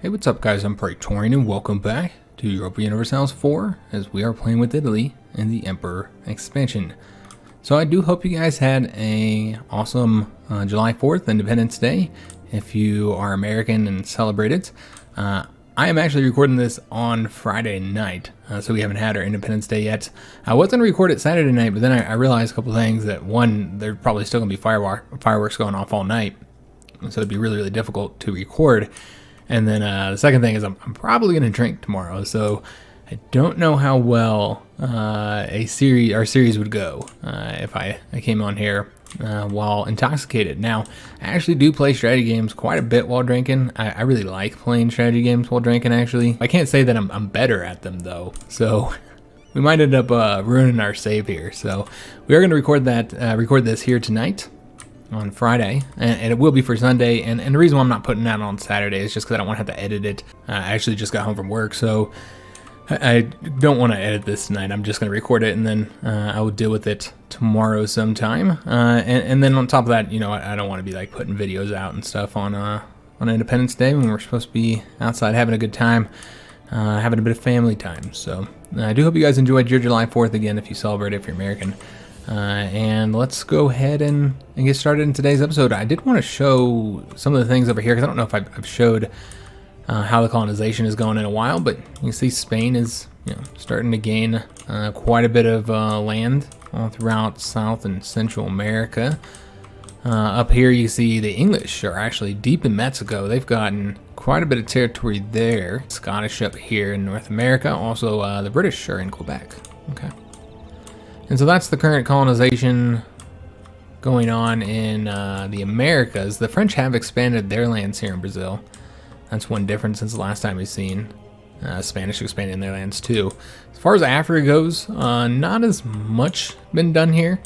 Hey, what's up guys, I'm Praetorian and welcome back to Europa Universalis IV as we are playing with Italy in the Emperor expansion. So I do hope you guys had a awesome July 4th, Independence Day, if you are American and celebrate it. I am actually recording this on Friday night, so we haven't had our Independence Day yet. I was going to record it Saturday night, but then I realized a couple things that one, there's probably still going to be fireworks going off all night, so it'd be really difficult to record. And then the second thing is I'm probably going to drink tomorrow, so I don't know how well our series would go if I came on here while intoxicated. Now, I actually do play strategy games quite a bit while drinking. I really like playing strategy games while drinking, actually. I can't say that I'm better at them, though, so we might end up ruining our save here. So we are going to record this here tonight on Friday, and it will be for Sunday, and the reason why I'm not putting that on Saturday is just because I don't want to have to edit it. I actually just got home from work, so I don't want to edit this tonight. I'm just going to record it, and then I will deal with it tomorrow sometime. And then on top of that, you know, I don't want to be like putting videos out and stuff on Independence Day when we're supposed to be outside having a good time, having a bit of family time. So I do hope you guys enjoyed your July 4th again if you celebrate it, if you're American. And let's go ahead and get started in today's episode. I did want to show some of the things over here because I don't know if I've showed how the colonization is going in a while, but you can see Spain is starting to gain quite a bit of land all throughout South and Central America. Up here you see the English are actually deep in Mexico. They've gotten quite a bit of territory there. Scottish up here in North America. Also the British are in Quebec. Okay. And so that's the current colonization going on in the Americas. The French have expanded their lands here in Brazil. That's one difference since the last time we've seen. Spanish expanding their lands too. As far as Africa goes, not as much been done here.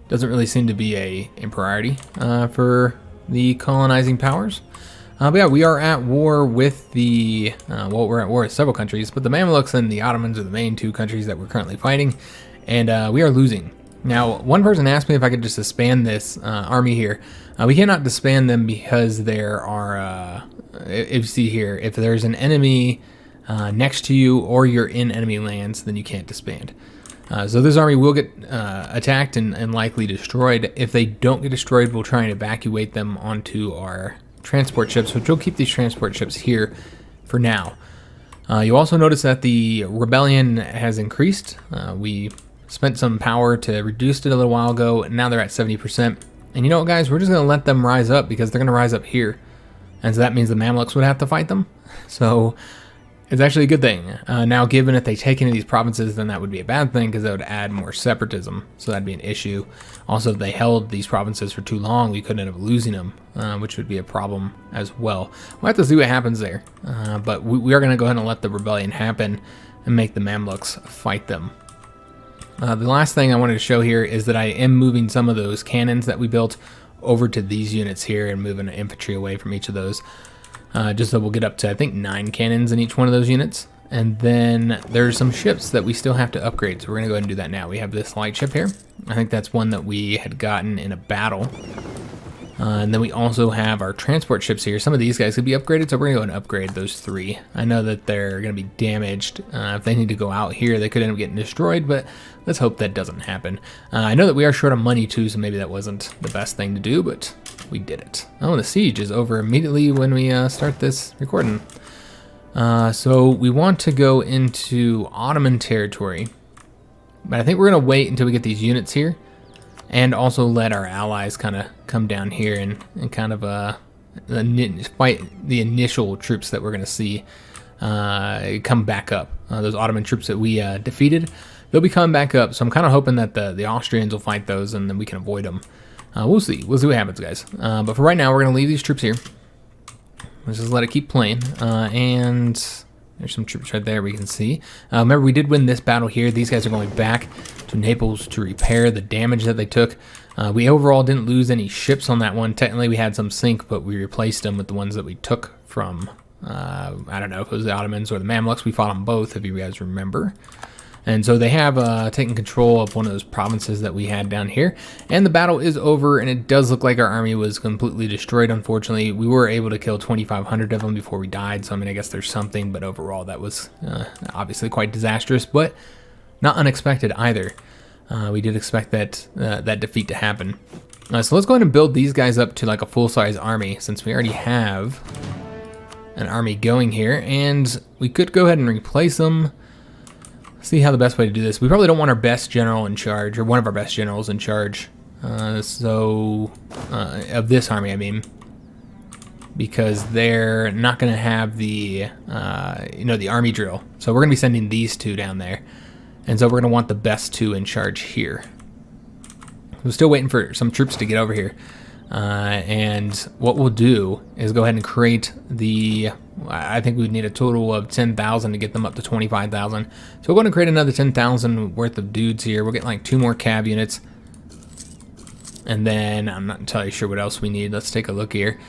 Doesn't really seem to be a priority for the colonizing powers. But yeah, we are at war with the, we're at war with several countries, but the Mamluks and the Ottomans are the main two countries that we're currently fighting. And we are losing. Now, one person asked me if I could just disband this army here. We cannot disband them because there are, if you see here, if there's an enemy next to you or you're in enemy lands, then you can't disband. So this army will get attacked and likely destroyed. If they don't get destroyed, we'll try and evacuate them onto our transport ships, which will keep these transport ships here for now. You also notice that the rebellion has increased. We spent some power to reduce it a little while ago, and now they're at 70%. And you know what, guys? We're just going to let them rise up because they're going to rise up here. And so that means the Mamluks would have to fight them. So it's actually a good thing. Now, given if they take any of these provinces, then that would be a bad thing because that would add more separatism. So that'd be an issue. Also, if they held these provinces for too long, we could end up losing them, which would be a problem as well. We'll have to see what happens there. But we are going to go ahead and let the rebellion happen and make the Mamluks fight them. The last thing I wanted to show here is that I am moving some of those cannons that we built over to these units here and moving infantry away from each of those. Just so we'll get up to, I think, 9 cannons in each one of those units. And then there's some ships that we still have to upgrade, so we're going to go ahead and do that now. We have this light ship here. I think that's one that we had gotten in a battle. And then we also have our transport ships here. Some of these guys could be upgraded, so we're going to go and upgrade those 3. I know that they're going to be damaged. If they need to go out here, they could end up getting destroyed, but let's hope that doesn't happen. I know that we are short on money too, so maybe that wasn't the best thing to do, but we did it. Oh, the siege is over immediately when we start this recording. So we want to go into Ottoman territory, but I think we're going to wait until we get these units here. And also let our allies kind of come down here and kind of fight the initial troops that we're going to see come back up. Those Ottoman troops that we defeated, they'll be coming back up. So I'm kind of hoping that the Austrians will fight those and then we can avoid them. We'll see. We'll see what happens, guys. But for right now, we're going to leave these troops here. Let's just let it keep playing. And there's some troops right there we can see. Remember, we did win this battle here. These guys are going back to Naples to repair the damage that they took. We overall didn't lose any ships on that one. Technically, we had some sink, but we replaced them with the ones that we took from, I don't know if it was the Ottomans or the Mamluks. We fought on both, if you guys remember. And so they have taken control of one of those provinces that we had down here. And the battle is over, and it does look like our army was completely destroyed, unfortunately. We were able to kill 2,500 of them before we died, so I mean, I guess there's something, but overall that was obviously quite disastrous, but not unexpected either. We did expect that defeat to happen. So let's go ahead and build these guys up to like a full-size army, since we already have an army going here, and we could go ahead and replace them. See how the best way to do this. We probably don't want our best general in charge, or one of our best generals in charge. Of this army, I mean, because they're not going to have the, the army drill. So we're going to be sending these two down there, and so we're going to want the best two in charge here. We're still waiting for some troops to get over here. And what we'll do is go ahead and create the, I think we'd need a total of 10,000 to get them up to 25,000. So we're going to create another 10,000 worth of dudes here. We'll get like 2 more cab units. And then I'm not entirely sure what else we need. Let's take a look here.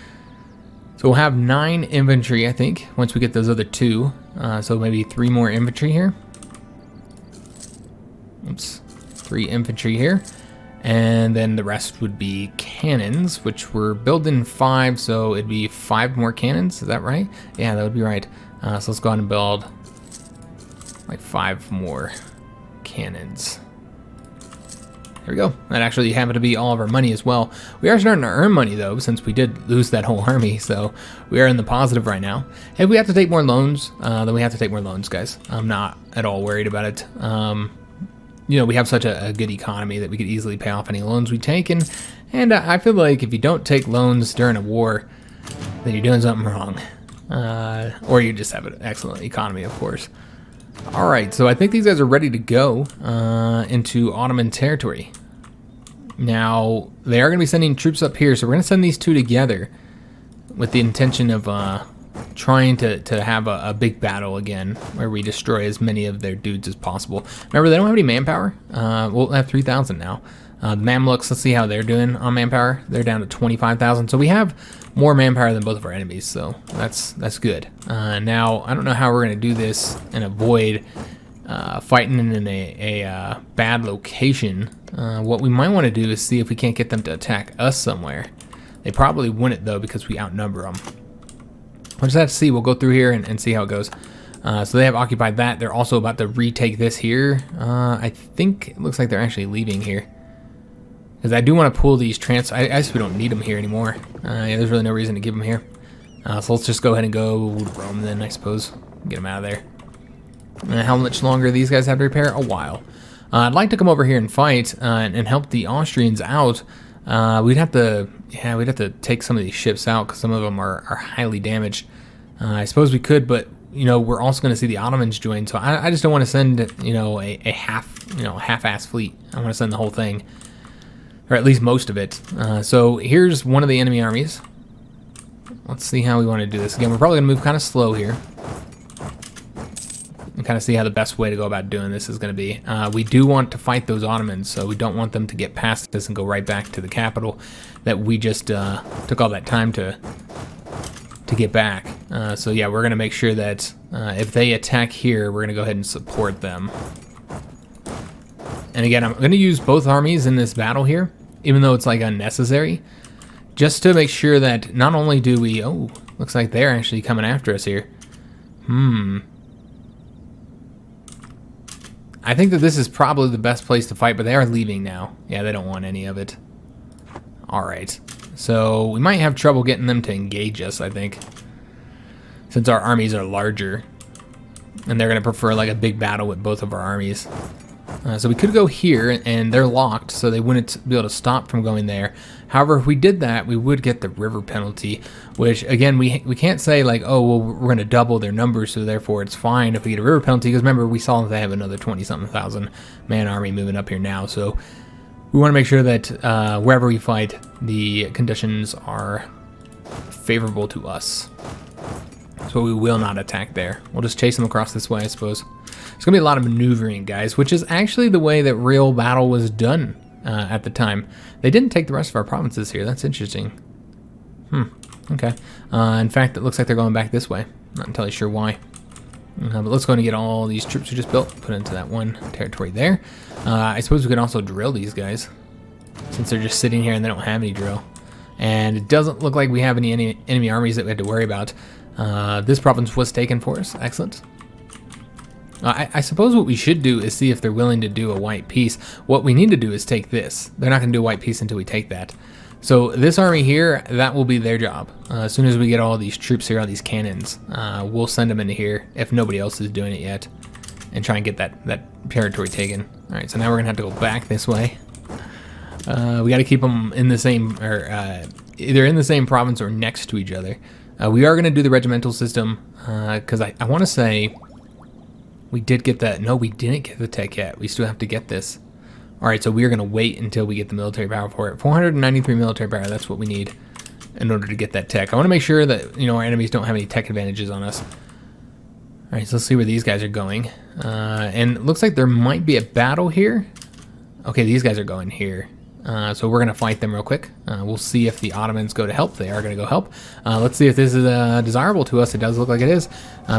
So we'll have 9 infantry, I think, once we get those other 2. So maybe 3 more infantry here. Oops, 3 infantry here. And then the rest would be cannons, which we're building 5, so it'd be 5 more cannons. Is that right? Yeah, that would be right. So let's go ahead and build like 5 more cannons. There we go. That actually happened to be all of our money as well. We are starting to earn money though, since we did lose that whole army, so we are in the positive right now. If we have to take more loans, then we have to take more loans, guys. I'm not at all worried about it. We have such a good economy that we could easily pay off any loans we take, and I feel like if you don't take loans during a war, then you're doing something wrong. Or you just have an excellent economy, of course. Alright, so I think these guys are ready to go into Ottoman territory. Now, they are going to be sending troops up here, so we're going to send these 2 together with the intention of trying to have a big battle again, where we destroy as many of their dudes as possible. Remember, they don't have any manpower. We'll have 3,000 now. The Mamluks, let's see how they're doing on manpower. They're down to 25,000, so we have more manpower than both of our enemies, so that's good. Now, I don't know how we're going to do this and avoid fighting in a bad location. What we might want to do is see if we can't get them to attack us somewhere. They probably wouldn't, though, because we outnumber them. We'll just have to see. We'll go through here and see how it goes. So they have occupied that. They're also about to retake this here. I think it looks like they're actually leaving here. Because I do want to pull these I guess we don't need them here anymore. Yeah, there's really no reason to give them here. So let's just go ahead and go to Rome then, I suppose. Get them out of there. How much longer these guys have to repair? A while. I'd like to come over here and fight and help the Austrians out. We'd have to take some of these ships out because some of them are highly damaged. I suppose we could, but we're also going to see the Ottomans join, so I just don't want to send a half-ass fleet. I want to send the whole thing, or at least most of it. So here's one of the enemy armies. Let's see how we want to do this. Again, we're probably going to move kind of slow here and kind of see how the best way to go about doing this is going to be. We do want to fight those Ottomans, so we don't want them to get past us and go right back to the capital that we just took all that time to get back. So yeah, we're going to make sure that if they attack here, we're going to go ahead and support them. And again, I'm going to use both armies in this battle here, even though it's like unnecessary, just to make sure that not only do we... Oh, looks like they're actually coming after us here. I think that this is probably the best place to fight, but they are leaving now. Yeah, they don't want any of it. Alright, so we might have trouble getting them to engage us, I think, since our armies are larger, and they're going to prefer like a big battle with both of our armies. So we could go here, and they're locked, so they wouldn't be able to stop from going there. However, if we did that, we would get the river penalty, which, again, we can't say, like, oh, well, we're going to double their numbers, so therefore it's fine if we get a river penalty, because remember, we saw that they have another 20-something thousand man army moving up here now, so we want to make sure that wherever we fight, the conditions are favorable to us. So we will not attack there. We'll just chase them across this way, I suppose. There's going to be a lot of maneuvering, guys, which is actually the way that real battle was done at the time. They didn't take the rest of our provinces here. That's interesting. Okay. In fact, it looks like they're going back this way. Not entirely sure why. But let's go and get all these troops we just built, put into that one territory there. I suppose we could also drill these guys, since they're just sitting here and they don't have any drill. And it doesn't look like we have any enemy armies that we had to worry about. This province was taken for us. Excellent. I suppose what we should do is see if they're willing to do a white peace. What we need to do is take this. They're not going to do a white peace until we take that. So this army here, that will be their job. As soon as we get all these troops here, all these cannons, we'll send them into here if nobody else is doing it yet, and try and get that territory taken. All right, so now we're gonna have to go back this way. We got to keep them in the same, or either in the same province or next to each other. We are gonna do the regimental system because I want to say we did get that. No, we didn't get the tech yet. We still have to get this. All right, so we're going to wait until we get the military power for it. 493 military power, that's what we need in order to get that tech. I want to make sure that, our enemies don't have any tech advantages on us. All right, so let's see where these guys are going. And it looks like there might be a battle here. Okay, these guys are going here. So we're going to fight them real quick. We'll see if the Ottomans go to help. They are going to go help. Let's see if this is desirable to us. It does look like it is,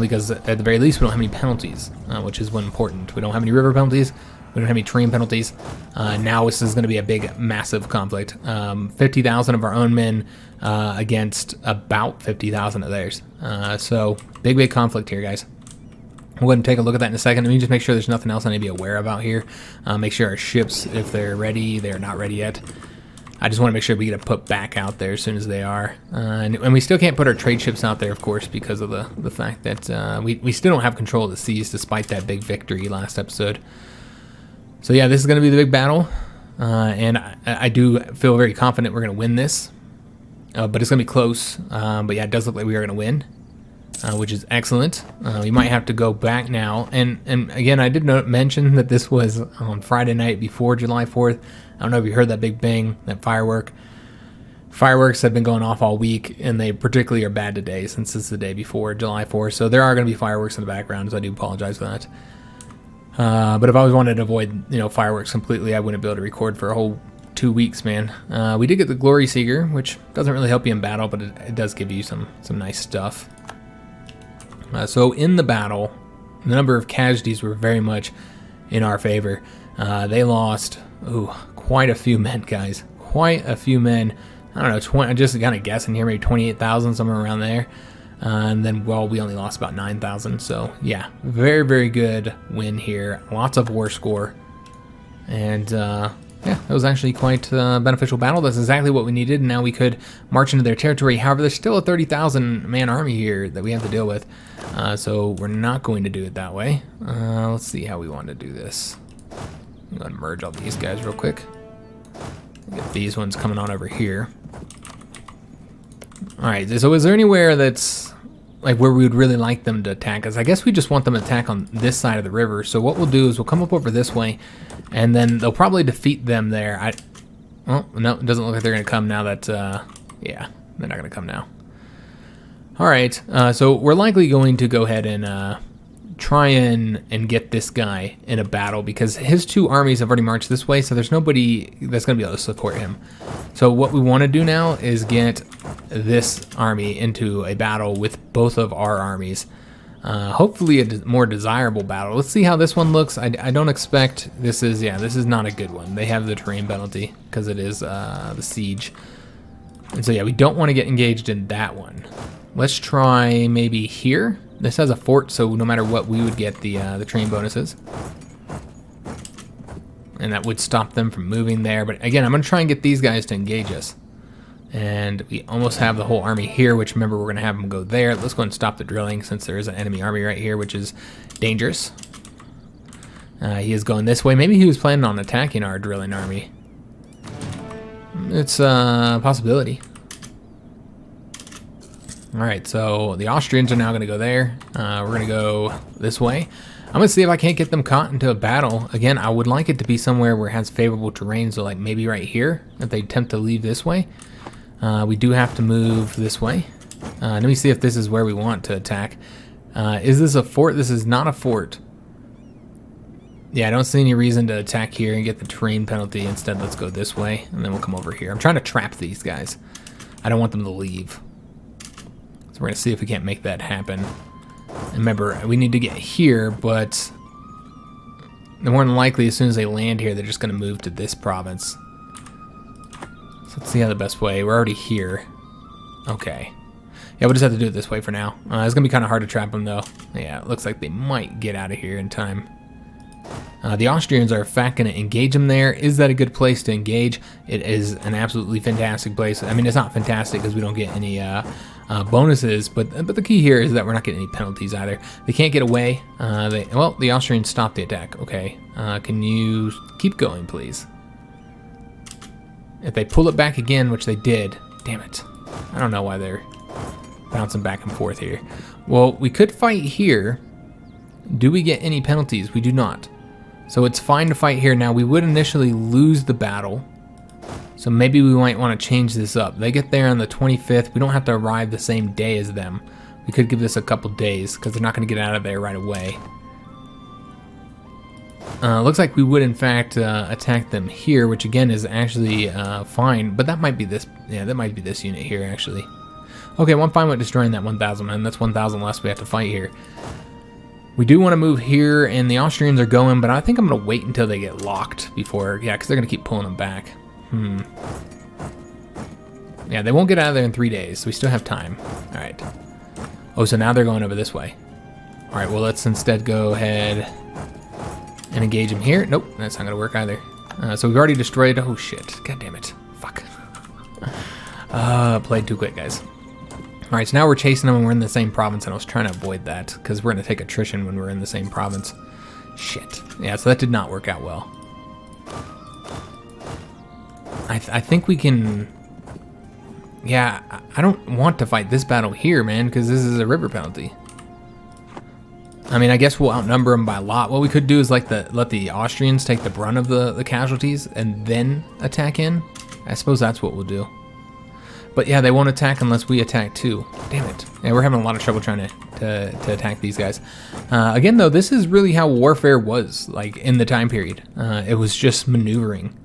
because at the very least we don't have any penalties, which is one important. We don't have any river penalties. We don't have any terrain penalties. Now this is going to be a big, massive conflict. 50,000 of our own men against about 50,000 of theirs. So big conflict here, guys. We'll go ahead and take a look at that in a second. Let me just make sure there's nothing else I need to be aware about here. Make sure our ships, if they're ready, they're not ready yet. I just want to make sure we get to put back out there as soon as they are. And we still can't put our trade ships out there, of course, because of the fact that we still don't have control of the seas despite that big victory last episode. So yeah, this is going to be the big battle, and I do feel very confident we're going to win this, but it's going to be close. But yeah, it does look like we are going to win, which is excellent. We might have to go back now, and again, I did mention that this was on Friday night before July 4th. I don't know if you heard that big bang, that firework. Fireworks have been going off all week, and they particularly are bad today since it's the day before July 4th, so there are going to be fireworks in the background, so I do apologize for that. But if I was wanted to avoid, fireworks completely, I wouldn't be able to record for a whole 2 weeks, man. We did get the Glory Seeker, which doesn't really help you in battle, but it does give you some nice stuff. So in the battle, the number of casualties were very much in our favor. They lost, quite a few men, guys. Quite a few men. I don't know, I'm just kind of guessing here, maybe 28,000, somewhere around there. And then, we only lost about 9,000. So, yeah, very good win here. Lots of war score. And, yeah, that was actually quite a beneficial battle. That's exactly what we needed. And now we could march into their territory. However, there's still a 30,000 man army here that we have to deal with. So we're not going to do it that way. Let's see how we want to do this. I'm going to merge all these guys real quick. Get these ones coming on over here. Alright, so is there anywhere that's like where we would really like them to attack us? I guess we just want them to attack on this side of the river. So what we'll do is we'll come up over this way, and then they'll probably defeat them there. No, it doesn't look like they're going to come now that, yeah, they're not going to come now. Alright, so we're likely going to go ahead and try and get this guy in a battle, because his two armies have already marched this way, so there's nobody that's going to be able to support him. So what we want to do now is get this army into a battle with both of our armies. Hopefully a more desirable battle. Let's see how this one looks. I don't expect this is not a good one. They have the terrain penalty because it is the siege. And so yeah, we don't want to get engaged in that one. Let's try maybe here. This has a fort, so no matter what, we would get the terrain bonuses. And that would stop them from moving there. But again, I'm going to try and get these guys to engage us. And we almost have the whole army here, which remember we're going to have them go there. Let's go and stop the drilling since there is an enemy army right here, which is dangerous. He is going this way. Maybe he was planning on attacking our drilling army. It's a possibility. Alright, so the Austrians are now going to go there. We're going to go this way. I'm going to see if I can't get them caught into a battle. Again, I would like it to be somewhere where it has favorable terrain, so like maybe right here, if they attempt to leave this way. We do have to move this way. Let me see if this is where we want to attack. Is this a fort? This is not a fort. Yeah, I don't see any reason to attack here and get the terrain penalty. Instead, let's go this way, and then we'll come over here. I'm trying to trap these guys. I don't want them to leave. So we're going to see if we can't make that happen. remember, we need to get here, but more than likely, as soon as they land here, they're just going to move to this province. So let's see how the best way. We're already here. Okay. Yeah, we'll just have to do it this way for now. It's going to be kind of hard to trap them, though. Yeah, it looks like they might get out of here in time. The Austrians are in fact going to engage them there. Is that a good place to engage? It is an absolutely fantastic place. I mean, it's not fantastic because we don't get any bonuses, but the key here is that we're not getting any penalties either. They can't get away. Well, the Austrians stopped the attack. Okay, can you keep going, please? If they pull it back again, which they did, damn it. I don't know why they're bouncing back and forth here. Well, we could fight here. Do we get any penalties? We do not. So it's fine to fight here. Now, we would initially lose the battle. So maybe we might want to change this up. They get there on the 25th. We don't have to arrive the same day as them. We could give this a couple days because they're not going to get out of there right away. Looks like we would, in fact, attack them here, which again is actually fine. But that might be this. Yeah, that might be this unit here, actually. Okay, well, I'm fine with destroying that 1,000 men. That's 1,000 less we have to fight here. We do want to move here, and the Austrians are going, but I think I'm going to wait until they get locked before, yeah, because they're going to keep pulling them back. Yeah, they won't get out of there in 3 days, so we still have time. All right. Oh, so now they're going over this way. All right, well, let's instead go ahead and engage them here. Nope, that's not going to work either. So we've already destroyed, oh shit, god damn it, fuck. Played too quick, guys. All right, so now we're chasing them and we're in the same province, and I was trying to avoid that because we're going to take attrition when we're in the same province. Shit. Yeah, so that did not work out well. I think we can... Yeah, I don't want to fight this battle here, man, because this is a river penalty. I mean, I guess we'll outnumber them by a lot. What we could do is like let the Austrians take the brunt of the casualties and then attack in. I suppose that's what we'll do. But yeah, they won't attack unless we attack too. Damn it. Yeah, we're having a lot of trouble trying to attack these guys. Again, though, this is really how warfare was, like, in the time period. It was just maneuvering.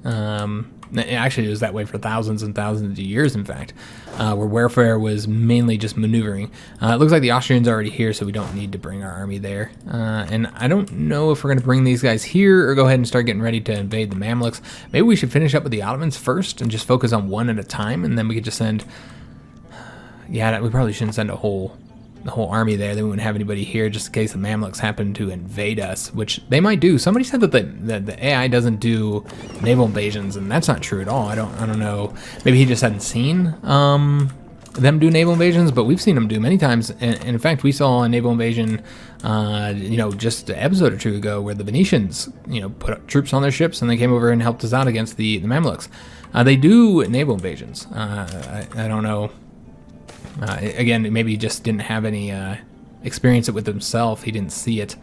Actually, it was that way for thousands and thousands of years, in fact, where warfare was mainly just maneuvering. It looks like the Austrians are already here, so we don't need to bring our army there. And I don't know if we're going to bring these guys here or go ahead and start getting ready to invade the Mamluks. Maybe we should finish up with the Ottomans first and just focus on one at a time, and then we could just send... Yeah, we probably shouldn't send the whole army there. They wouldn't have anybody here just in case the Mamluks happen to invade us, which they might do. Somebody said that the AI doesn't do naval invasions, and that's not true at all. I don't know. Maybe he just hadn't seen them do naval invasions, but we've seen them do many times. And in fact, we saw a naval invasion, just an episode or two ago where the Venetians, put up troops on their ships and they came over and helped us out against the Mamluks. They do naval invasions. I don't know. Again, maybe he just didn't have any experience it with himself. He didn't see it.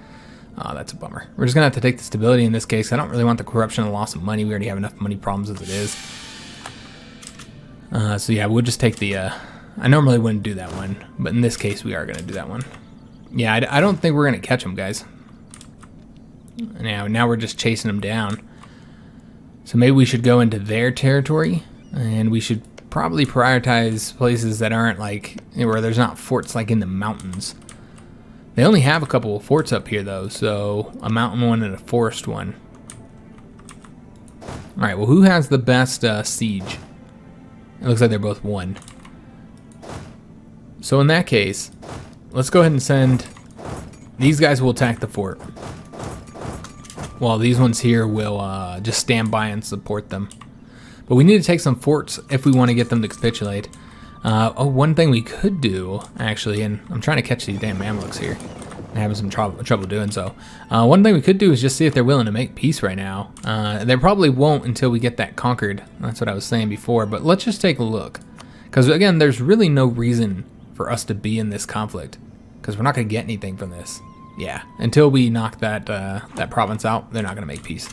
Oh, that's a bummer. We're just going to have to take the stability in this case. I don't really want the corruption and loss of money. We already have enough money problems as it is. So yeah, we'll just take the... I normally wouldn't do that one, but in this case, we are going to do that one. Yeah, I don't think we're going to catch them, guys. Now we're just chasing them down. So maybe we should go into their territory, and we should probably prioritize places that aren't like where there's not forts like in the mountains. They only have a couple of forts up here though, so a mountain one and a forest one. All right, well, who has the best siege? It looks like they're both 1. So in that case, let's go ahead and send these guys. Will attack the fort while these ones here will just stand by and support them. But we need to take some forts if we want to get them to capitulate. One thing we could do, actually, and I'm trying to catch these damn Mamluks here. I'm having some trouble doing so. One thing we could do is just see if they're willing to make peace right now. They probably won't until we get that conquered. That's what I was saying before. But let's just take a look. Because, again, there's really no reason for us to be in this conflict. Because we're not going to get anything from this. Yeah, until we knock that province out, they're not going to make peace,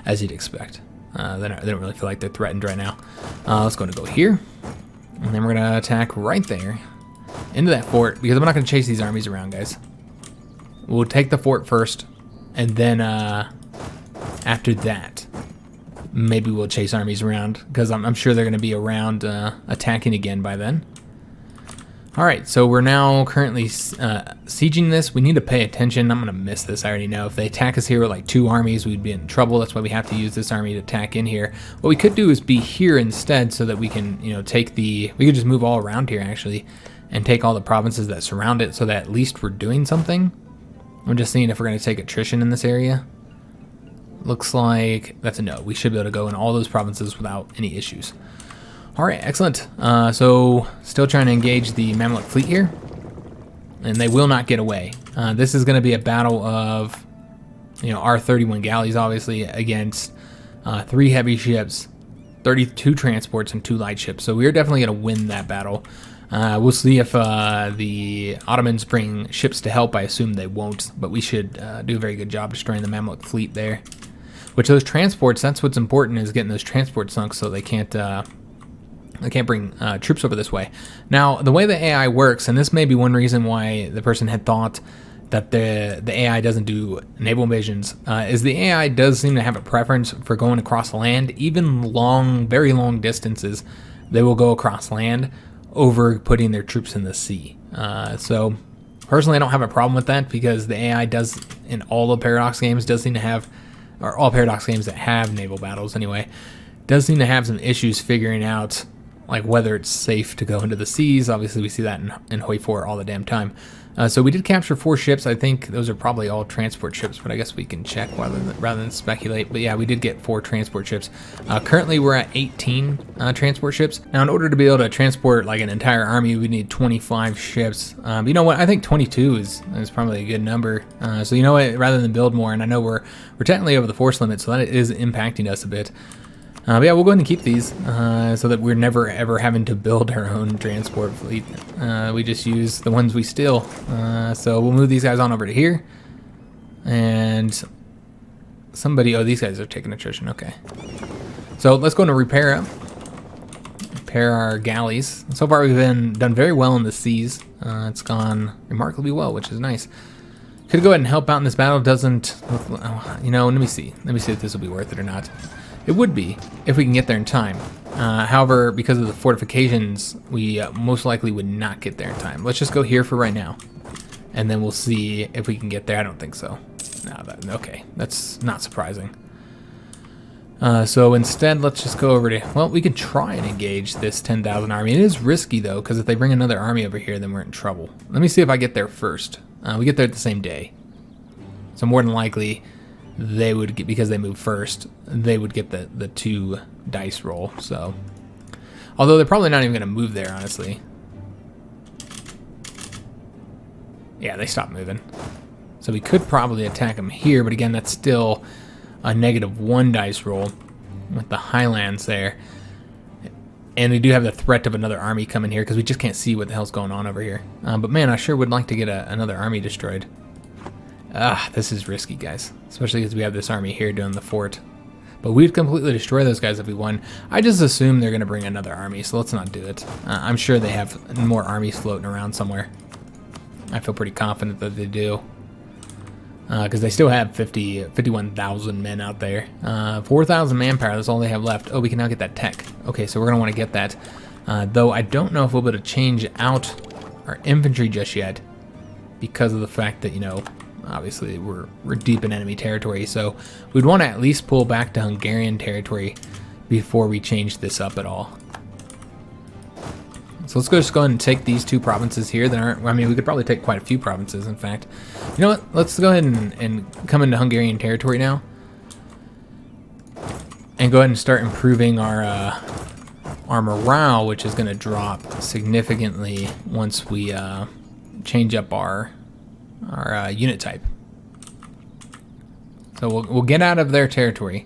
as you'd expect. They don't really feel like they're threatened right now. Let's go here. And then we're going to attack right there into that fort, because I'm not going to chase these armies around, guys. We'll take the fort first, and then after that, maybe we'll chase armies around, because I'm sure they're going to be around attacking again by then. All right, so we're now currently sieging this. We need to pay attention. I'm going to miss this. I already know. If they attack us here with like 2 armies, we'd be in trouble. That's why we have to use this army to attack in here. What we could do is be here instead so that we can, take we could just move all around here actually and take all the provinces that surround it so that at least we're doing something. I'm just seeing if we're going to take attrition in this area. Looks like that's a no. We should be able to go in all those provinces without any issues. All right, excellent. So still trying to engage the Mamluk fleet here, and they will not get away. This is going to be a battle of, our 31 galleys, obviously, against 3 heavy ships, 32 transports, and 2 light ships. So we're definitely going to win that battle. We'll see if the Ottomans bring ships to help. I assume they won't, but we should do a very good job destroying the Mamluk fleet there. Which those transports, that's what's important, is getting those transports sunk so they can't bring troops over this way. Now, the way the AI works, and this may be one reason why the person had thought that the AI doesn't do naval invasions, is the AI does seem to have a preference for going across land. Even very long distances, they will go across land over putting their troops in the sea. So, personally, I don't have a problem with that because the AI does, in all the Paradox games, does seem to have, or all Paradox games that have naval battles anyway, does seem to have some issues figuring out like whether it's safe to go into the seas. Obviously, we see that in HoI4 all the damn time. So we did capture 4 ships. I think those are probably all transport ships, but I guess we can check rather than speculate. But yeah, we did get 4 transport ships. Currently, we're at 18 transport ships. Now, in order to be able to transport like an entire army, we need 25 ships. You know what? I think 22 is probably a good number. So you know what? Rather than build more, and I know we're technically over the force limit, so that is impacting us a bit. But yeah, we'll go ahead and keep these so that we're never ever having to build our own transport fleet. We just use the ones we steal. So we'll move these guys on over to here. And these guys are taking attrition, okay. So let's go into repair our galleys. So far we've done very well in the seas. It's gone remarkably well, which is nice. Could go ahead and help out in this battle. Doesn't, let me see. Let me see if this will be worth it or not. It would be, if we can get there in time. However, because of the fortifications, we most likely would not get there in time. Let's just go here for right now. And then we'll see if we can get there. I don't think so. Okay, that's not surprising. So instead, let's just go over to... Well, we can try and engage this 10,000 army. It is risky, though, because if they bring another army over here, then we're in trouble. Let me see if I get there first. We get there the same day. So more than likely... they would get, because they moved first, they would get the 2 dice roll. So, although they're probably not even going to move there, honestly. Yeah, they stopped moving. So we could probably attack them here, but again, that's still a -1 dice roll with the Highlands there. And we do have the threat of another army coming here because we just can't see what the hell's going on over here. But man, I sure would like to get another army destroyed. This is risky, guys. Especially because we have this army here doing the fort. But we'd completely destroy those guys if we won. I just assume they're going to bring another army, so let's not do it. I'm sure they have more armies floating around somewhere. I feel pretty confident that they do. Because they still have 51,000 men out there. 4,000 manpower, that's all they have left. Oh, we can now get that tech. Okay, so we're going to want to get that. Though I don't know if we'll be able to change out our infantry just yet. Because of the fact that, obviously we're deep in enemy territory, so we'd want to at least pull back to Hungarian territory before we change this up at all. So let's just go ahead and take these 2 provinces here that aren't, we could probably take quite a few provinces, in fact. You know what, let's go ahead and come into Hungarian territory now. And go ahead and start improving our morale, which is going to drop significantly once we change up our unit type. So we'll get out of their territory,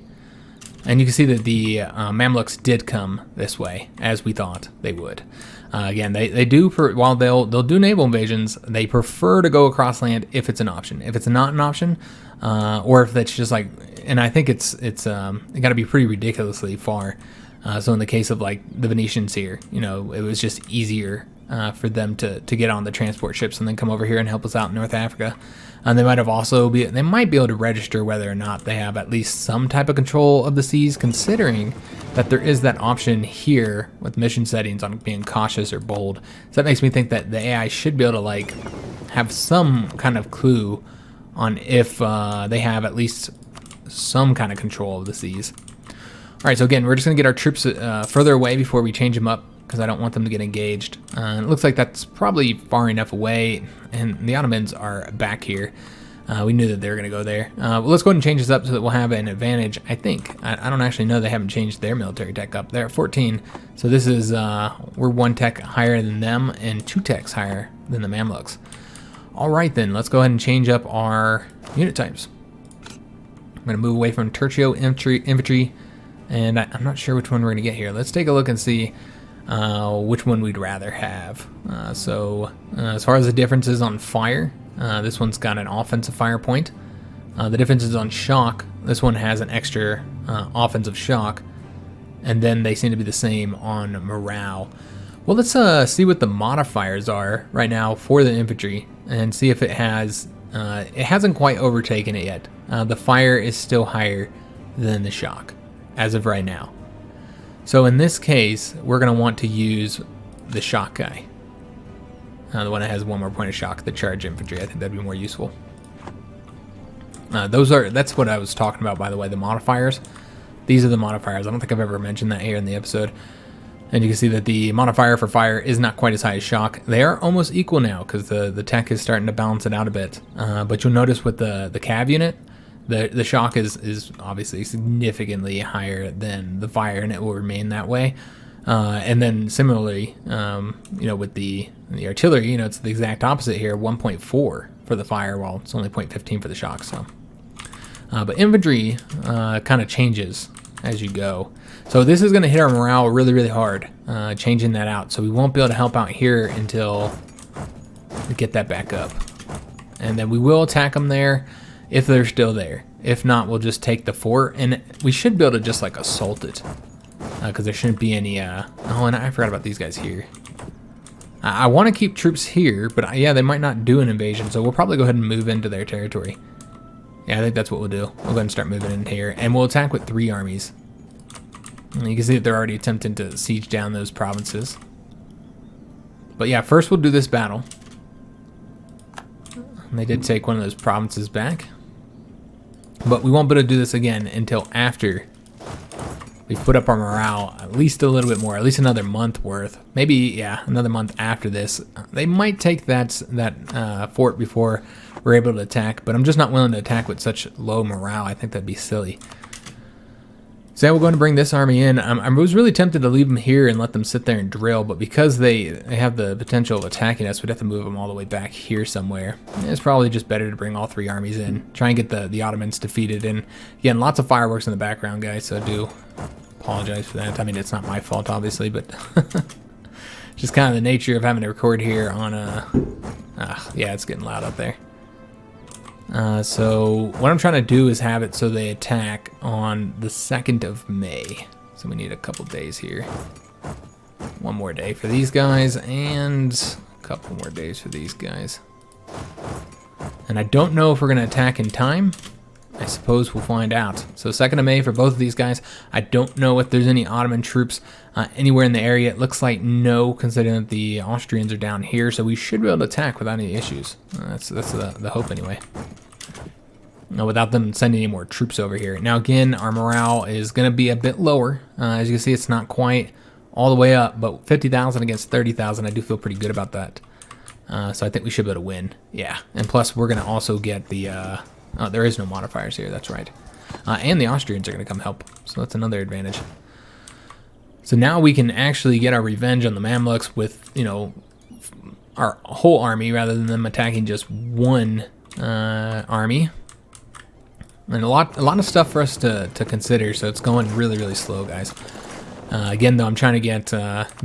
and you can see that the Mamluks did come this way as we thought they would. Again, they do, while they'll do naval invasions, they prefer to go across land if it's an option. If it's not an option, or if that's just like, and I think it's got to be pretty ridiculously far. So in the case of like the Venetians here, it was just easier for them to get on the transport ships and then come over here and help us out in North Africa. And they might be able to register whether or not they have at least some type of control of the seas, considering that there is that option here with mission settings on being cautious or bold. So that makes me think that the AI should be able to like have some kind of clue on if they have at least some kind of control of the seas. All right, so again, we're just gonna get our troops further away before we change them up, because I don't want them to get engaged. It looks like that's probably far enough away, and the Ottomans are back here. We knew that they were going to go there. Well, let's go ahead and change this up so that we'll have an advantage, I think. I don't actually know. They haven't changed their military tech up. They're at 14, so this is, we're 1 tech higher than them and 2 techs higher than the Mamluks. All right, then, let's go ahead and change up our unit types. I'm going to move away from tertio infantry, and I'm not sure which one we're going to get here. Let's take a look and see which one we'd rather have. As far as the differences on fire, this one's got an offensive fire point. The differences on shock, this one has an extra offensive shock, and then they seem to be the same on morale. Well, let's see what the modifiers are right now for the infantry and see if it has, it hasn't quite overtaken it yet. The fire is still higher than the shock as of right now. So in this case, we're going to want to use the shock guy. The one that has 1 more point of shock, the charge infantry. I think that'd be more useful. That's what I was talking about, by the way, the modifiers. These are the modifiers. I don't think I've ever mentioned that here in the episode. And you can see that the modifier for fire is not quite as high as shock. They are almost equal now because the tech is starting to balance it out a bit. But you'll notice with the cav unit, the shock is obviously significantly higher than the fire, and it will remain that way. And then similarly, with the artillery, it's the exact opposite here, 1.4 for the fire, while it's only 0.15 for the shock. So, but infantry kind of changes as you go. So this is going to hit our morale really, really hard, changing that out. So we won't be able to help out here until we get that back up. And then we will attack them there if they're still there. If not, we'll just take the fort, and we should be able to just like assault it, because there shouldn't be any, oh, and I forgot about these guys here. I want to keep troops here, but yeah, they might not do an invasion, so we'll probably go ahead and move into their territory. Yeah, I think that's what we'll do. We'll go ahead and start moving in here, and we'll attack with 3 armies. And you can see that they're already attempting to siege down those provinces. But yeah, first we'll do this battle. And they did take one of those provinces back. But we won't be able to do this again until after we've put up our morale at least a little bit more, at least another month worth. Maybe, yeah, another month after this. They might take that fort before we're able to attack, but I'm just not willing to attack with such low morale. I think that'd be silly. So we're going to bring this army in. I was really tempted to leave them here and let them sit there and drill, but because they have the potential of attacking us, we'd have to move them all the way back here somewhere. It's probably just better to bring all 3 armies in, try and get the Ottomans defeated. And again, lots of fireworks in the background, guys, so I do apologize for that. I mean, it's not my fault, obviously, but just kind of the nature of having to record here on a... yeah, it's getting loud up there. So what I'm trying to do is have it so they attack on the 2nd of May. So we need a couple days here. 1 more day for these guys and a couple more days for these guys. And I don't know if we're going to attack in time. I suppose we'll find out. So 2nd of May for both of these guys. I don't know if there's any Ottoman troops anywhere in the area. It looks like no, considering that the Austrians are down here. So we should be able to attack without any issues. That's the hope anyway. Without them sending any more troops over here. Now again, our morale is going to be a bit lower. As you can see, it's not quite all the way up, but 50,000 against 30,000, I do feel pretty good about that. So I think we should be able to win. Yeah, and plus we're going to also get the... oh, there is no modifiers here, that's right. And the Austrians are going to come help, so that's another advantage. So now we can actually get our revenge on the Mamluks with, our whole army rather than them attacking just one army. And a lot of stuff for us to consider, so it's going really, really slow, guys. Again, though, I'm trying to get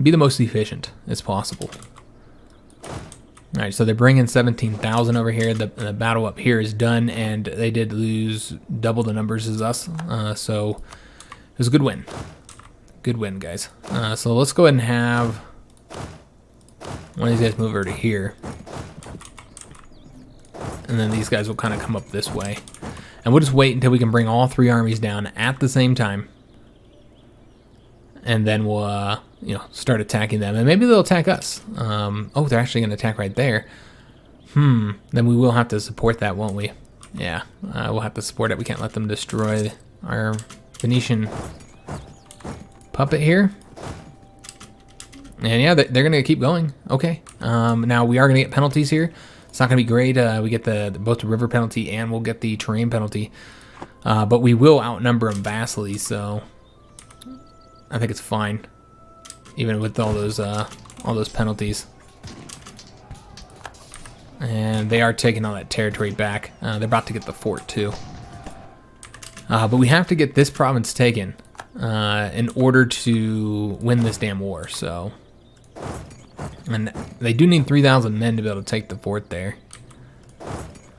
be the most efficient as possible. All right, so they're bringing 17,000 over here. The battle up here is done, and they did lose double the numbers as us. So it was a good win. Good win, guys. So let's go ahead and have one of these guys move over to here. And then these guys will kind of come up this way. And we'll just wait until we can bring all 3 armies down at the same time. And then we'll, you know, start attacking them. And maybe they'll attack us. Oh, they're actually going to attack right there. Then we will have to support that, won't we? Yeah, we'll have to support it. We can't let them destroy our Venetian puppet here. And yeah, they're going to keep going. Okay. Now we are going to get penalties here. It's not going to be great. We get both the river penalty and we'll get the terrain penalty. But we will outnumber them vastly, so I think it's fine. Even with all those penalties. And they are taking all that territory back. They're about to get the fort too. But we have to get this province taken in order to win this damn war. So, and they do need 3,000 men to be able to take the fort there.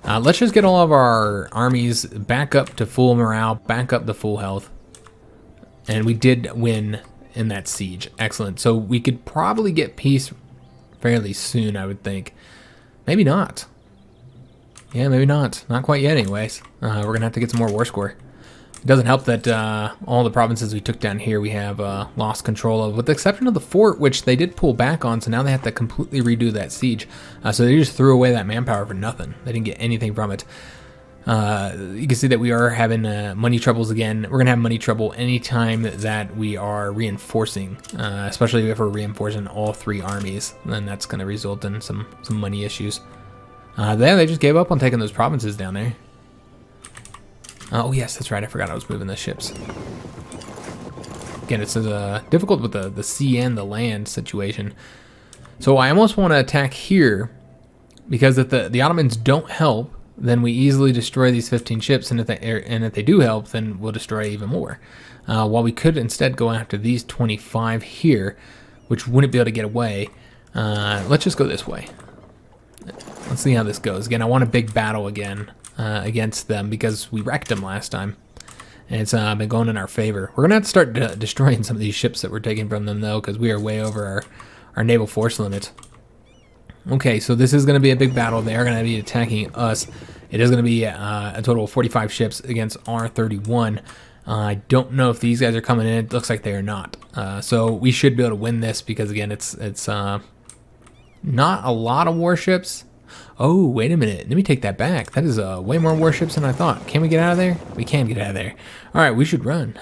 Let's just get all of our armies back up to full morale, back up to full health. And we did win in that siege. Excellent. So we could probably get peace fairly soon, I would think. Maybe not. Yeah, maybe not. Not quite yet anyways. We're going to have to get some more war score. It doesn't help that all the provinces we took down here we have lost control of, with the exception of the fort, which they did pull back on, so now they have to completely redo that siege. So they just threw away that manpower for nothing. They didn't get anything from it. You can see that we are having money troubles again. We're going to have money trouble anytime that we are reinforcing, especially if we're reinforcing all 3 armies. Then that's going to result in some money issues. They just gave up on taking those provinces down there. Oh yes, that's right. I forgot I was moving the ships. Again, it's difficult with the sea and the land situation. So I almost want to attack here, because if the Ottomans don't help, then we easily destroy these 15 ships, and if they do help, then we'll destroy even more. While we could instead go after these 25 here, which wouldn't be able to get away. Let's just go this way. Let's see how this goes. Again, I want a big battle again against them, because we wrecked them last time. And it's been going in our favor. We're going to have to start destroying some of these ships that we're taking from them, though, because we are way over our naval force limit. Okay, so this is going to be a big battle. They are going to be attacking us. It is going to be a total of 45 ships against our 31. I don't know if these guys are coming in. It looks like they are not. So we should be able to win this, because, again, it's not a lot of warships. Oh, wait a minute. Let me take that back. That is way more warships than I thought. Can we get out of there? We can get out of there. All right, we should run.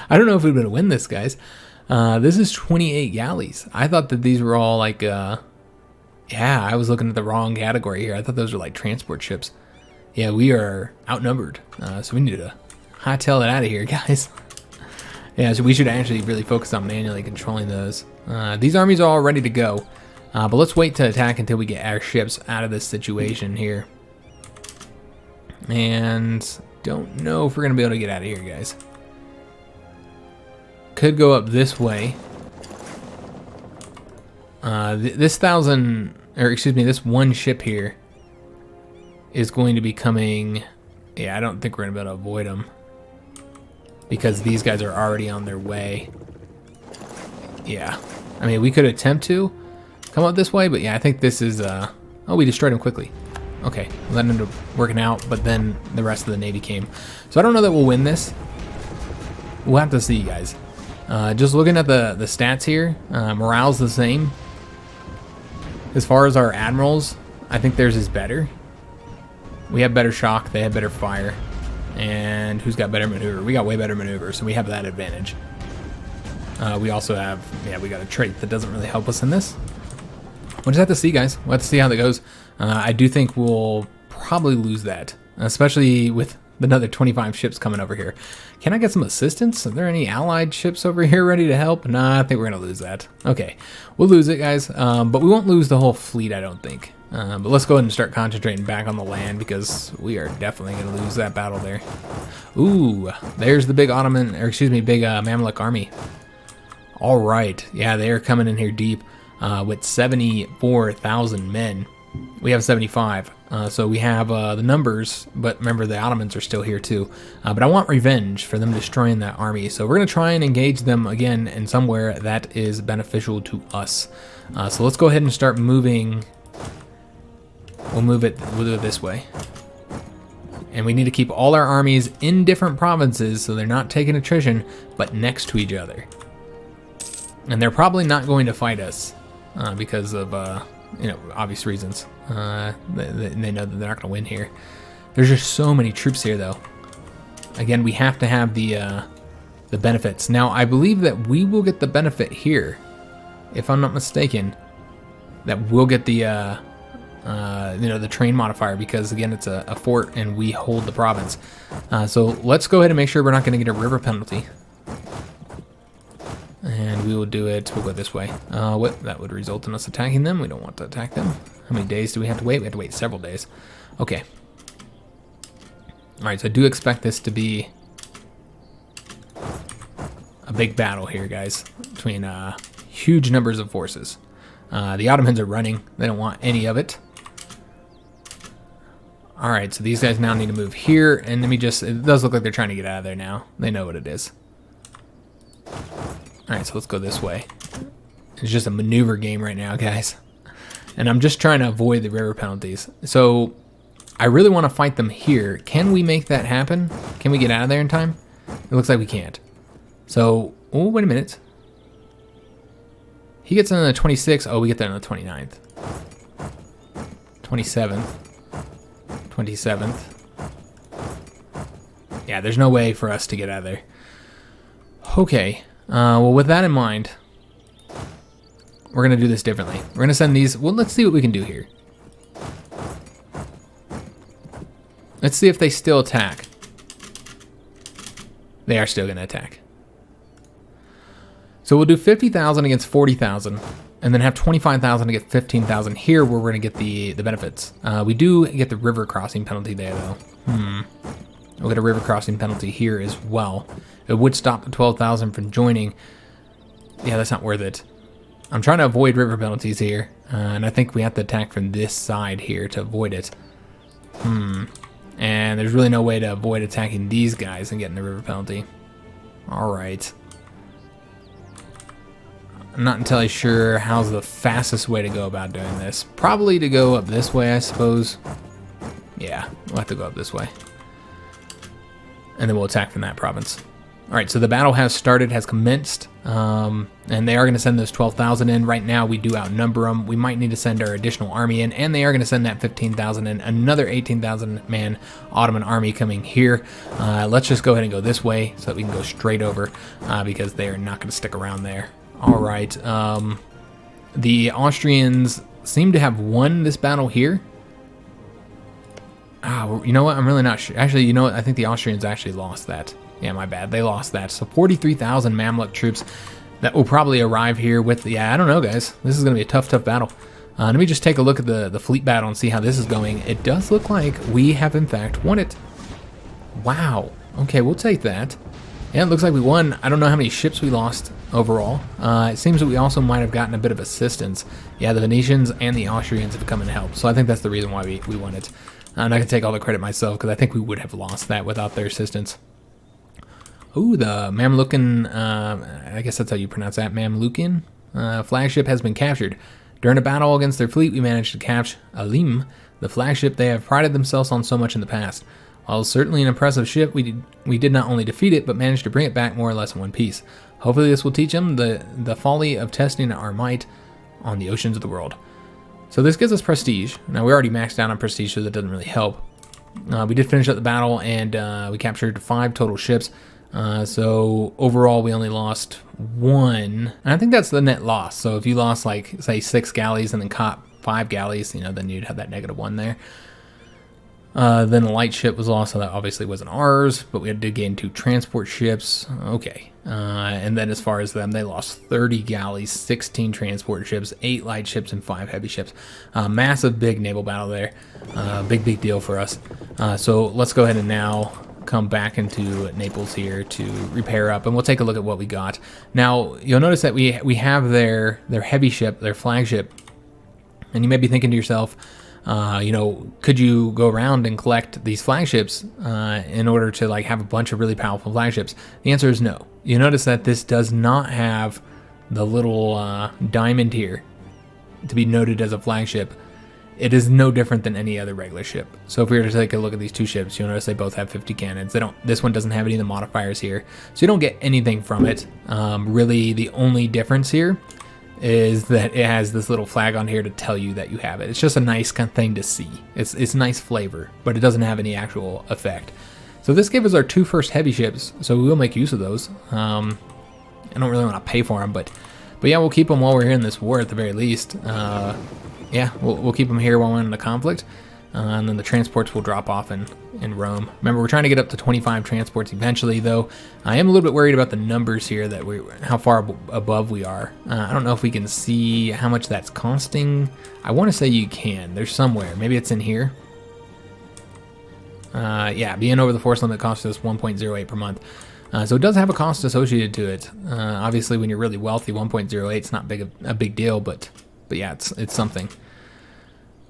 I don't know if we're going to win this, guys. This is 28 galleys. I thought that these were all like... Yeah, I was looking at the wrong category here. I thought those were like transport ships. Yeah, we are outnumbered. So we need to hightail it out of here, guys. Yeah, so we should actually really focus on manually controlling those. These armies are all ready to go. But let's wait to attack until we get our ships out of this situation here. And don't know if we're going to be able to get out of here, guys. Could go up this way. This one ship here is going to be coming. Yeah, I don't think we're gonna be able to avoid them, because these guys are already on their way. Yeah, I mean, we could attempt to come up this way, but yeah, I think this is oh, we destroyed them quickly. Okay, that ended up working out, but then the rest of the navy came. So I don't know that we'll win this. We'll have to see, guys. Just looking at the stats here, morale's the same. As far as our admirals, I think theirs is better. We have better shock, they have better fire. And who's got better maneuver? We got way better maneuver, so we have that advantage. We also have, yeah, we got a trait that doesn't really help us in this. We'll just have to see, guys. We'll have to see how that goes. I do think we'll probably lose that, especially with another 25 ships coming over here. Can I get some assistance? Are there any allied ships over here ready to help? Nah, I think we're going to lose that. Okay, we'll lose it, guys. But we won't lose the whole fleet, I don't think. But let's go ahead and start concentrating back on the land, because we are definitely going to lose that battle there. Ooh, there's the big big Mamluk army. All right, yeah, they are coming in here deep with 74,000 men. We have 75. So we have the numbers, but remember the Ottomans are still here too. But I want revenge for them destroying that army. So we're going to try and engage them again in somewhere that is beneficial to us. So let's go ahead and start moving. We'll do it this way. And we need to keep all our armies in different provinces so they're not taking attrition, but next to each other. And they're probably not going to fight us because of obvious reasons. They know that they're not going to win here. There's just so many troops here, though. Again, we have to have the benefits. Now, I believe that we will get the benefit here, if I'm not mistaken. That we'll get the train modifier because again, it's a fort and we hold the province. So let's go ahead and make sure we're not going to get a river penalty. And we will do it, we'll go this way. That would result in us attacking them. We don't want to attack them. How many days do we have to wait? We have to wait several days. Okay. Alright, so I do expect this to be a big battle here, guys, between huge numbers of forces. The Ottomans are running. They don't want any of it. Alright, so these guys now need to move here, and let me just, it does look like they're trying to get out of there now. They know what it is. Alright, so let's go this way. It's just a maneuver game right now, guys. And I'm just trying to avoid the river penalties. So, I really want to fight them here. Can we make that happen? Can we get out of there in time? It looks like we can't. So, oh, wait a minute. He gets in on the 26th. Oh, we get there on the 29th. 27th. 27th. Yeah, there's no way for us to get out of there. Okay. Well, with that in mind, we're going to do this differently. We're going to send these... Well, let's see what we can do here. Let's see if they still attack. They are still going to attack. So we'll do 50,000 against 40,000, and then have 25,000 against 15,000 here where we're going to get the benefits. We do get the river crossing penalty there, though. We'll get a river crossing penalty here as well. It would stop the 12,000 from joining. Yeah, that's not worth it. I'm trying to avoid river penalties here, and I think we have to attack from this side here to avoid it. And there's really no way to avoid attacking these guys and getting the river penalty. Alright. I'm not entirely sure how's the fastest way to go about doing this. Probably to go up this way, I suppose. Yeah, we'll have to go up this way. And then we'll attack from that province. Alright, so the battle has started, has commenced. And they are going to send those 12,000 in. Right now, we do outnumber them. We might need to send our additional army in. And they are going to send that 15,000 in. Another 18,000 man Ottoman army coming here. Let's just go ahead and go this way so that we can go straight over. Because they are not going to stick around there. Alright, the Austrians seem to have won this battle here. You know what? I'm really not sure. Actually, you know what? I think the Austrians actually lost that. Yeah, my bad. They lost that. So 43,000 Mamluk troops that will probably arrive here with the... Yeah, I don't know, guys. This is going to be a tough battle. Let me just take a look at the fleet battle and see how this is going. It does look like we have, in fact, won it. Wow. Okay, we'll take that. Yeah, it looks like we won. I don't know how many ships we lost overall. It seems that we also might have gotten a bit of assistance. Yeah, the Venetians and the Austrians have come and helped. So I think that's the reason why we won it. I'm not going to take all the credit myself because I think we would have lost that without their assistance. Ooh, the Mamlukan, I guess that's how you pronounce that, Mamlukan flagship has been captured. During a battle against their fleet, we managed to capture Alim, the flagship they have prided themselves on so much in the past. While certainly an impressive ship, we did not only defeat it, but managed to bring it back more or less in one piece. Hopefully this will teach them the folly of testing our might on the oceans of the world. So this gives us prestige. Now, we already maxed out on prestige, so that doesn't really help. We did finish up the battle, and we captured 5 total ships. So overall, we only lost 1. And I think that's the net loss. So if you lost, like, say, 6 galleys and then caught 5 galleys, you know, then you'd have that -1 there. Then a light ship was lost, so that obviously wasn't ours, but we did gain 2 transport ships. Okay. And then as far as them, they lost 30 galleys, 16 transport ships, 8 light ships, and 5 heavy ships. Massive big naval battle there. Big deal for us. So let's go ahead and now come back into Naples here to repair up, and we'll take a look at what we got. Now, you'll notice that we have their heavy ship, their flagship, and you may be thinking to yourself, You know, could you go around and collect these flagships in order to like have a bunch of really powerful flagships? The answer is no. You notice that this does not have the little diamond here to be noted as a flagship. It is no different than any other regular ship. So if we were to take a look at these two ships, you'll notice they both have 50 cannons. They don't. This one doesn't have any of the modifiers here, so you don't get anything from it. Really, the only difference here is that it has this little flag on here to tell you that you have it. It's just a nice kind of thing to see. It's nice flavor, but it doesn't have any actual effect. So this gave us our two first heavy ships, so we will make use of those. I don't really want to pay for them, but yeah, we'll keep them while we're here in this war at the very least. Yeah, we'll keep them here while we're in the conflict, and then the transports will drop off in Rome. Remember, we're trying to get up to 25 transports eventually, though. I am a little bit worried about the numbers here, that how far above we are. I don't know if we can see how much that's costing. I want to say you can. There's somewhere. Maybe it's in here. Yeah, being over the force limit costs us 1.08 per month. So it does have a cost associated to it. Obviously, when you're really wealthy, 1.08 is not a big deal, but yeah, it's something.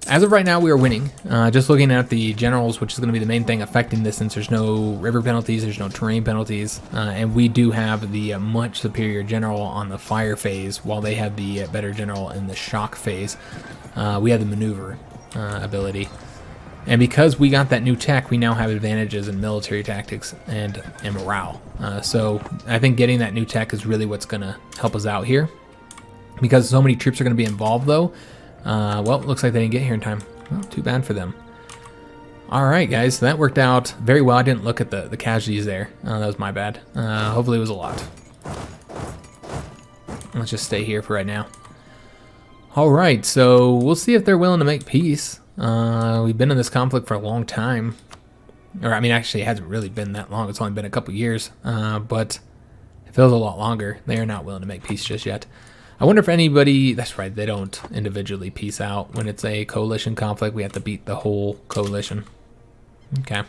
As of right now, we are winning. Just looking at the generals, which is going to be the main thing affecting this, since there's no river penalties, there's no terrain penalties, and we do have the much superior general on the fire phase, while they have the better general in the shock phase. We have the maneuver ability. And because we got that new tech, we now have advantages in military tactics and morale. So I think getting that new tech is really what's going to help us out here. Because so many troops are going to be involved, though. Well, it looks like they didn't get here in time. Well, too bad for them. All right, guys, so that worked out very well. I didn't look at the casualties there. That was my bad. Hopefully it was a lot. Let's just stay here for right now. All right, so we'll see if they're willing to make peace. We've been in this conflict for a long time. Or, I mean, actually, it hasn't really been that long. It's only been a couple years. But it feels a lot longer. They are not willing to make peace just yet. I wonder if anybody... That's right, they don't individually peace out. When it's a coalition conflict, we have to beat the whole coalition. Okay.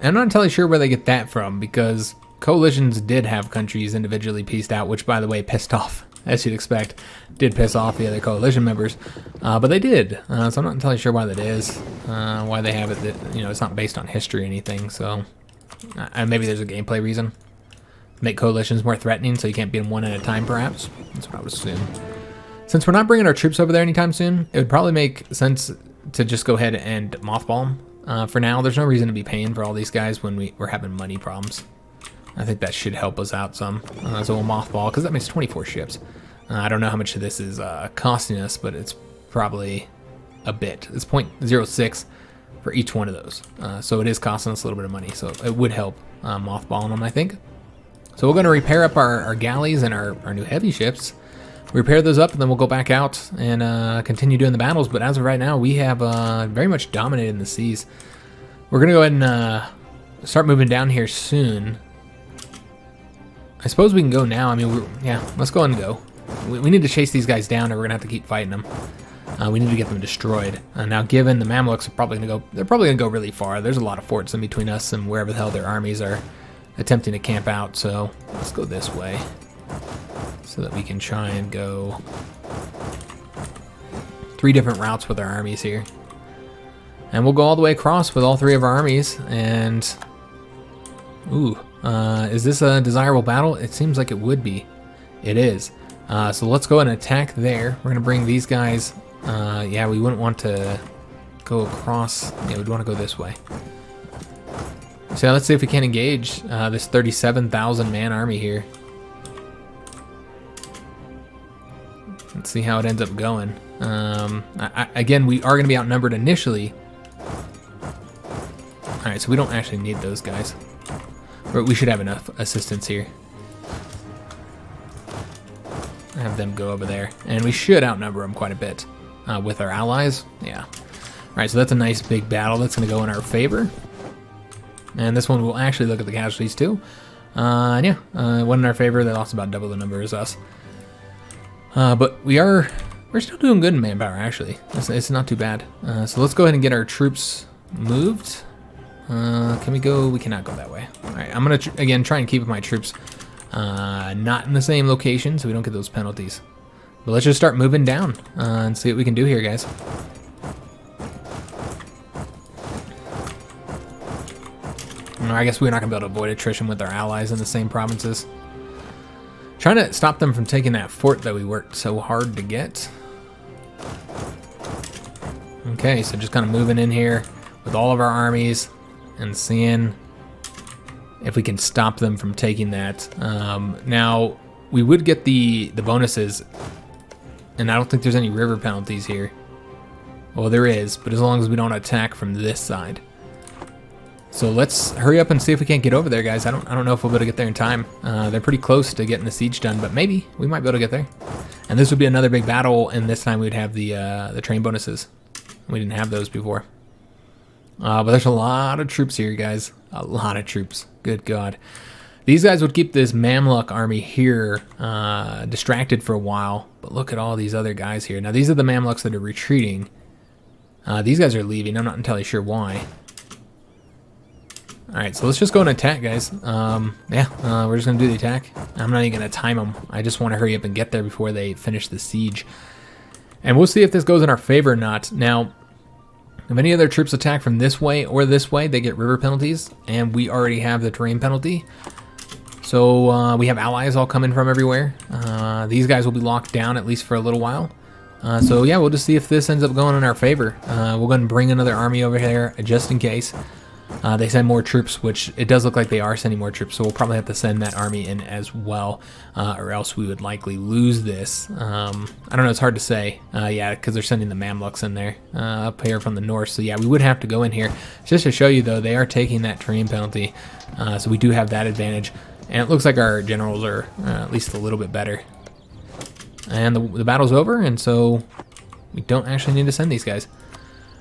I'm not entirely sure where they get that from, because coalitions did have countries individually peaced out, which, by the way, pissed off, as you'd expect, did piss off the other coalition members. But they did, so I'm not entirely sure why that is, why they have it. That, you know, it's not based on history or anything, so... maybe there's a gameplay reason. Make coalitions more threatening so you can't beat them one at a time, perhaps. That's what I would assume. Since we're not bringing our troops over there anytime soon, it would probably make sense to just go ahead and mothball them. For now, there's no reason to be paying for all these guys when we're having money problems. I think that should help us out some. So we'll mothball, because that makes 24 ships. I don't know how much of this is costing us, but it's probably a bit. It's 0.06 for each one of those. So it is costing us a little bit of money, so it would help mothballing them, I think. So we're going to repair up our galleys and our new heavy ships. Repair those up, and then we'll go back out and continue doing the battles. But as of right now, we have very much dominated the seas. We're going to go ahead and start moving down here soon. I suppose we can go now. I mean, yeah, let's go ahead and go. We need to chase these guys down, or we're going to have to keep fighting them. We need to get them destroyed. Now, given the Mamluks are probably going to go, they're probably going to go really far. There's a lot of forts in between us and wherever the hell their armies are attempting to camp out, so let's go this way so that we can try and go 3 different routes with our armies here. And we'll go all the way across with all 3 of our armies, and ooh, is this a desirable battle? It seems like it would be. It is. So let's go ahead and attack there. We're gonna bring these guys, yeah, we wouldn't want to go across, yeah, we'd want to go this way. So let's see if we can engage this 37,000 man army here. Let's see how it ends up going. Again, we are going to be outnumbered initially. Alright, so we don't actually need those guys. But we should have enough assistance here. Have them go over there. And we should outnumber them quite a bit with our allies. Yeah. Alright, so that's a nice big battle that's going to go in our favor. And this one, we'll actually look at the casualties too. And yeah, one in our favor. They lost about double the number as us. But we're still doing good in manpower, actually. It's not too bad. So let's go ahead and get our troops moved. Can we go? We cannot go that way. All right, I'm going to, again, try and keep my troops not in the same location so we don't get those penalties. But let's just start moving down and see what we can do here, guys. I guess we're not going to be able to avoid attrition with our allies in the same provinces. Trying to stop them from taking that fort that we worked so hard to get. Okay, so just kind of moving in here with all of our armies and seeing if we can stop them from taking that. Now, we would get the bonuses, and I don't think there's any river penalties here. Well, there is, but as long as we don't attack from this side. So let's hurry up and see if we can't get over there, guys. I don't know if we'll be able to get there in time. They're pretty close to getting the siege done, but maybe we might be able to get there. And this would be another big battle, and this time we'd have the train bonuses. We didn't have those before. But there's a lot of troops here, guys. A lot of troops. Good God. These guys would keep this Mamluk army here distracted for a while. But look at all these other guys here. Now, these are the Mamluks that are retreating. These guys are leaving. I'm not entirely sure why. Alright, so let's just go and attack, guys. We're just going to do the attack. I'm not even going to time them. I just want to hurry up and get there before they finish the siege. And we'll see if this goes in our favor or not. Now, if any other troops attack from this way or this way, they get river penalties. And we already have the terrain penalty. So we have allies all coming from everywhere. These guys will be locked down at least for a little while. So yeah, we'll just see if this ends up going in our favor. We'll go ahead and bring another army over here just in case. They send more troops, which it does look like they are sending more troops, so we'll probably have to send that army in as well, or else we would likely lose this. I don't know, it's hard to say. Yeah, because they're sending the Mamluks in there up here from the north, so yeah, we would have to go in here. Just to show you, though, they are taking that terrain penalty, so we do have that advantage, and it looks like our generals are at least a little bit better. And the battle's over, and so we don't actually need to send these guys.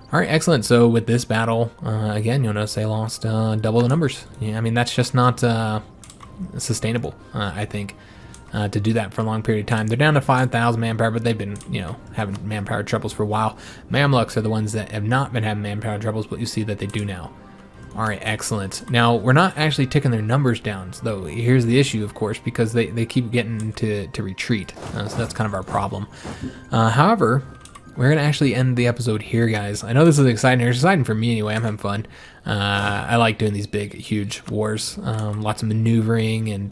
All right, excellent. So with this battle, again, you'll notice they lost double the numbers. Yeah, I mean, that's just not sustainable, I think, to do that for a long period of time. They're down to 5,000 manpower, but they've been, having manpower troubles for a while. Mamluks are the ones that have not been having manpower troubles, but you see that they do now. All right, excellent. Now, we're not actually ticking their numbers down, though. Here's the issue, of course, because they keep getting to retreat. So that's kind of our problem. However, we're going to actually end the episode here, guys. I know this is exciting. It's exciting for me anyway. I'm having fun. I like doing these big, huge wars. Lots of maneuvering, and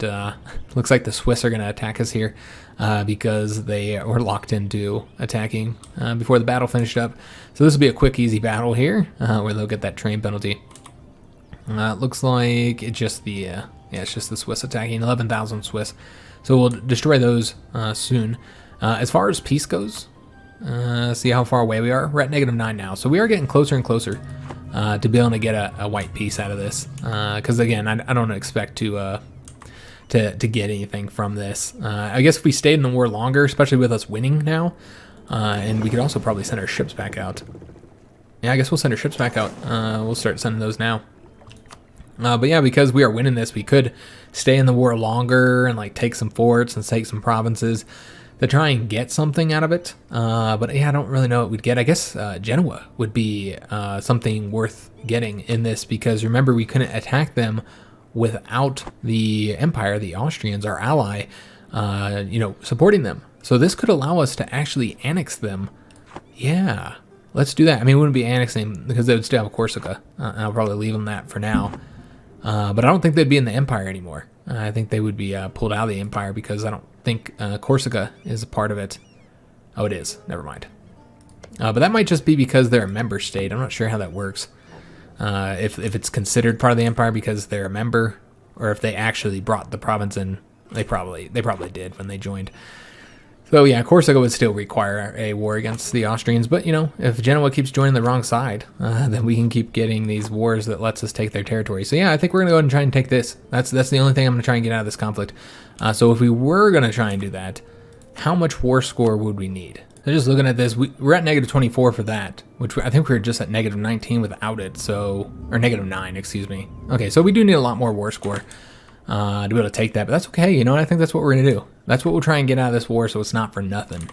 looks like the Swiss are going to attack us here because they were locked into attacking before the battle finished up. So this will be a quick, easy battle here where they'll get that train penalty. It looks like it's just it's just the Swiss attacking, 11,000 Swiss. So we'll destroy those soon. As far as peace goes, see how far away we are. We're at -9 now, so we are getting closer and closer to be able to get a white peace out of this. Because again, I don't expect to get anything from this. I guess if we stayed in the war longer, especially with us winning now, and we could also probably send our ships back out. Yeah, I guess we'll send our ships back out. We'll start sending those now. But yeah, because we are winning this, we could stay in the war longer and like take some forts and take some provinces to try and get something out of it. But yeah, I don't really know what we'd get. I guess Genoa would be something worth getting in this, because remember, we couldn't attack them without the Empire, the Austrians, our ally, supporting them. So this could allow us to actually annex them. Yeah, let's do that. I mean, we wouldn't be annexing because they would still have Corsica. I'll probably leave them that for now. But I don't think they'd be in the Empire anymore. I think they would be pulled out of the Empire, because I don't think Corsica is a part of it. Oh, it is. Never mind. But that might just be because they're a member state. I'm not sure how that works. If it's considered part of the Empire because they're a member, or if they actually brought the province in. They probably did when they joined. So yeah, Corsica would still require a war against the Austrians, but if Genoa keeps joining the wrong side, then we can keep getting these wars that lets us take their territory. So yeah, I think we're gonna go ahead and try and take this. That's the only thing I'm gonna try and get out of this conflict. So if we were gonna try and do that, how much war score would we need? So just looking at this, we're at -24 for that, which I think we were just at -19 without it. So, or -9, excuse me. Okay, so we do need a lot more war score to be able to take that, but that's okay. I think that's what we're gonna do. That's what we'll try and get out of this war, so it's not for nothing.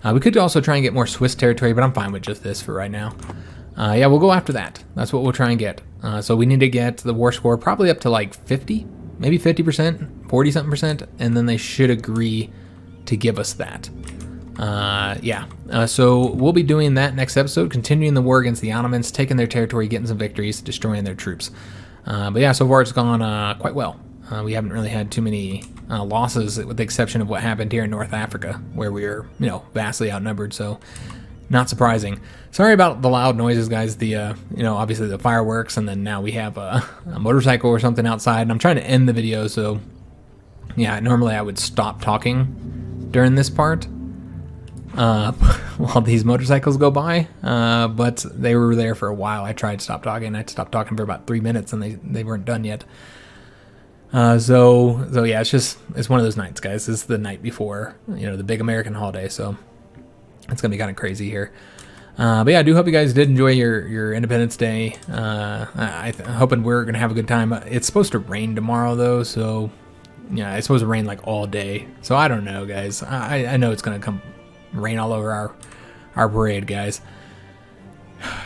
We could also try and get more Swiss territory, but I'm fine with just this for right now. Yeah, we'll go after that. That's what we'll try and get. So we need to get the war score probably up to like 50, maybe 50%, 40-something%, and then they should agree to give us that. So we'll be doing that next episode, continuing the war against the Ottomans, taking their territory, getting some victories, destroying their troops. But yeah, so far it's gone quite well. We haven't really had too many losses, with the exception of what happened here in North Africa, where we were, vastly outnumbered. So not surprising. Sorry about the loud noises, guys. The obviously the fireworks, and then now we have a motorcycle or something outside. And I'm trying to end the video, so yeah, normally I would stop talking during this part while these motorcycles go by, but they were there for a while. I tried to stop talking. I stopped talking for about 3 minutes, and they weren't done yet. So yeah, it's one of those nights, guys. This is the night before, the big American holiday, so it's gonna be kind of crazy here. But yeah, I do hope you guys did enjoy your Independence Day. I'm hoping we're gonna have a good time. It's supposed to rain tomorrow, though, so yeah, it's supposed to rain like all day. So I don't know, guys. I know it's gonna come rain all over our parade, guys.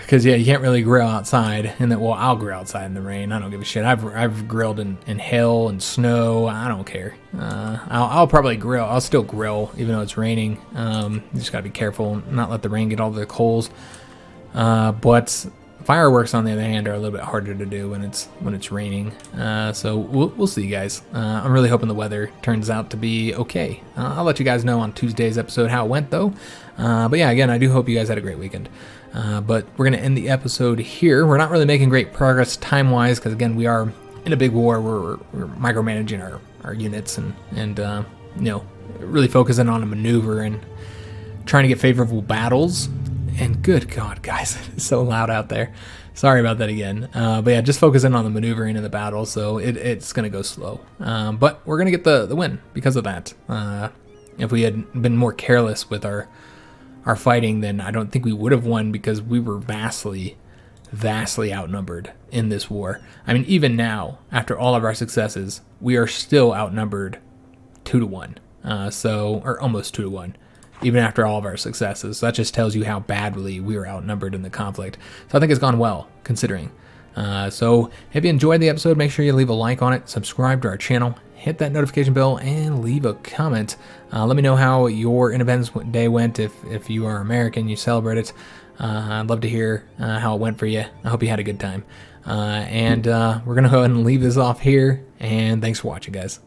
Because yeah, you can't really grill outside, and then I'll grill outside in the rain. I don't give a shit. I've grilled in hail and snow. I don't care. I'll probably grill. I'll still grill even though it's raining. You just gotta be careful, not let the rain get all the coals. But fireworks, on the other hand, are a little bit harder to do when it's raining. So we'll see, guys. I'm really hoping the weather turns out to be okay. I'll let you guys know on Tuesday's episode how it went, though. But yeah, again, I do hope you guys had a great weekend. But we're going to end the episode here. We're not really making great progress time-wise because, again, we are in a big war where we're micromanaging our units and really focusing on a maneuver and trying to get favorable battles. And good God, guys, it's so loud out there. Sorry about that again. But yeah, just focusing on the maneuvering and the battle, so it's going to go slow. But we're going to get the win because of that. If we had been more careless with our fighting, then I don't think we would have won, because we were vastly outnumbered in this war. I mean, even now, after all of our successes, we are still outnumbered 2-1. Or almost 2-1, even after all of our successes. So that just tells you how badly we were outnumbered in the conflict. So I think it's gone well, considering. So if you enjoyed the episode, make sure you leave a like on it, subscribe to our channel, hit that notification bell, and leave a comment. Let me know how your Independence Day went. If you are American, you celebrate it. I'd love to hear how it went for you. I hope you had a good time. And we're going to go ahead and leave this off here. And thanks for watching, guys.